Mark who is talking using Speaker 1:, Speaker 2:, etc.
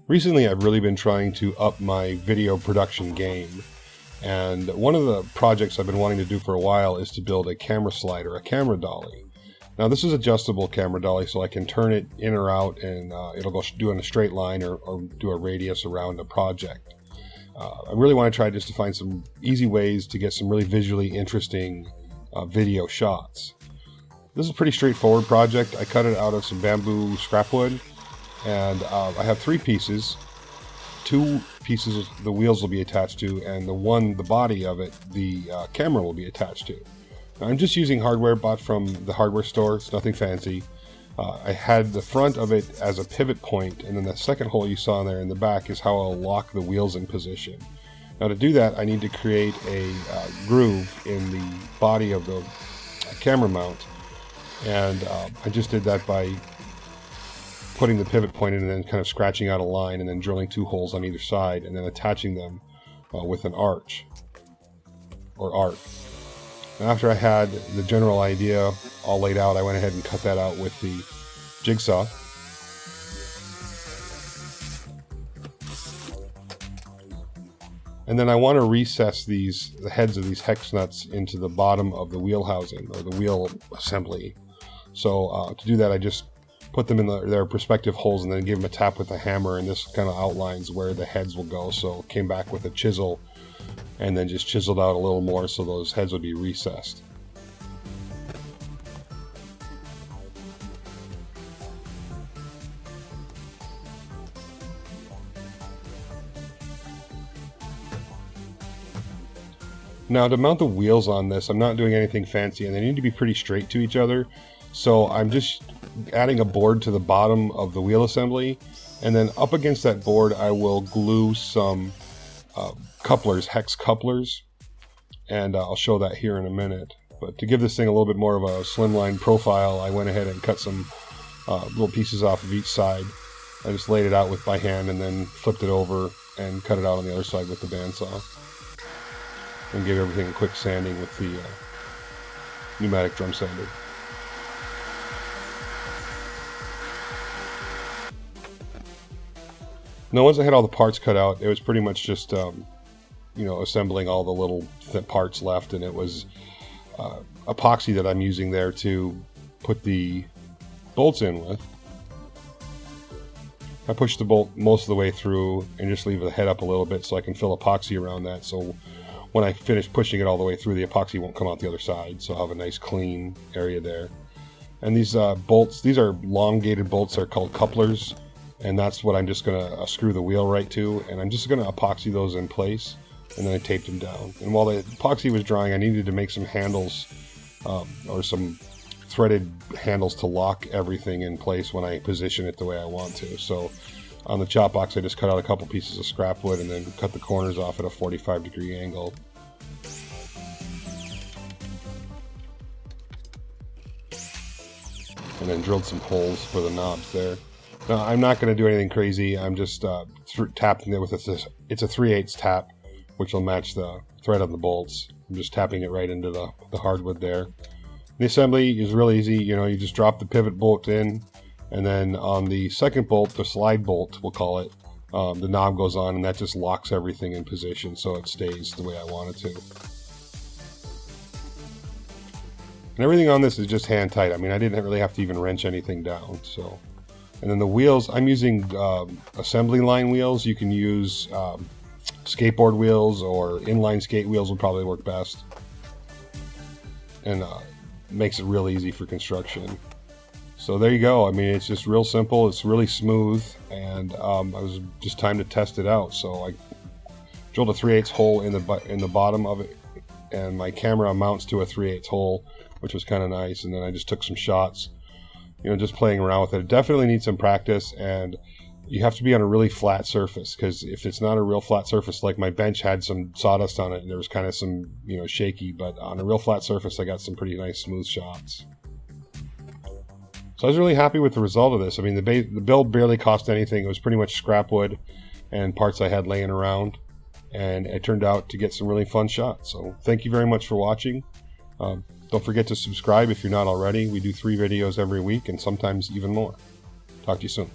Speaker 1: Recently, I've really been trying to up my video production game, and one of the projects I've been wanting to do for a while is to build a camera slider, a camera dolly. Now, this is adjustable camera dolly, so I can turn it in or out, and it'll go do in a straight line or do a radius around a project. I really want to try just to find some easy ways to get some really visually interesting video shots. This is a pretty straightforward project. I cut it out of some bamboo scrap wood. And I have 3 pieces. 2 pieces the wheels will be attached to, and the body of it, the camera will be attached to. Now, I'm just using hardware bought from the hardware store. It's nothing fancy. I had the front of it as a pivot point, and then the second hole you saw in there in the back is how I'll lock the wheels in position. Now, to do that, I need to create a groove in the body of the camera mount, and I just did that by putting the pivot point in and then kind of scratching out a line and then drilling 2 holes on either side and then attaching them with an arch or arc. After I had the general idea all laid out, I went ahead and cut that out with the jigsaw. And then I want to recess the heads of these hex nuts into the bottom of the wheel housing or the wheel assembly. So to do that, I just put them in their respective holes and then give them a tap with a hammer, and this kind of outlines where the heads will go. So came back with a chisel and then just chiseled out a little more so those heads would be recessed. Now, to mount the wheels on this, I'm not doing anything fancy, and they need to be pretty straight to each other. So I'm just adding a board to the bottom of the wheel assembly, and then up against that board I will glue some couplers, hex couplers, and I'll show that here in a minute. But to give this thing a little bit more of a slimline profile, I went ahead and cut some little pieces off of each side. I just laid it out by hand and then flipped it over and cut it out on the other side with the bandsaw, and gave everything a quick sanding with the pneumatic drum sander. Now, once I had all the parts cut out, it was pretty much just, assembling all the little parts left, and it was epoxy that I'm using there to put the bolts in with. I push the bolt most of the way through and just leave the head up a little bit so I can fill epoxy around that, so when I finish pushing it all the way through, the epoxy won't come out the other side, so I'll have a nice clean area there. And these bolts, these are elongated bolts, they're called couplers. And that's what I'm just going to screw the wheel right to, and I'm just going to epoxy those in place, and then I taped them down. And while the epoxy was drying, I needed to make some handles or some threaded handles to lock everything in place when I position it the way I want to. So on the chop box, I just cut out a couple pieces of scrap wood and then cut the corners off at a 45-degree angle. And then drilled some holes for the knobs there. Now, I'm not going to do anything crazy. I'm just tapping it with it's a 3/8 tap, which will match the thread on the bolts. I'm just tapping it right into the hardwood there. The assembly is real easy. You just drop the pivot bolt in, and then on the second bolt, the slide bolt, we'll call it, the knob goes on, and that just locks everything in position so it stays the way I want it to. And everything on this is just hand tight. I mean, I didn't really have to even wrench anything down. So, and then the wheels, I'm using assembly line wheels. You can use skateboard wheels, or inline skate wheels would probably work best. And makes it real easy for construction. So there you go. I mean, it's just real simple. It's really smooth, and it was just time to test it out. So I drilled a 3/8 hole in the bottom of it, and my camera mounts to a 3/8 hole, which was kind of nice. And then I just took some shots, just playing around with it. It definitely needs some practice, and you have to be on a really flat surface, because if it's not a real flat surface, like my bench had some sawdust on it and there was kind of some, shaky, but on a real flat surface, I got some pretty nice smooth shots. So I was really happy with the result of this. I mean, the build barely cost anything. It was pretty much scrap wood and parts I had laying around, and it turned out to get some really fun shots. So thank you very much for watching. Don't forget to subscribe if you're not already. We do 3 videos every week and sometimes even more. Talk to you soon.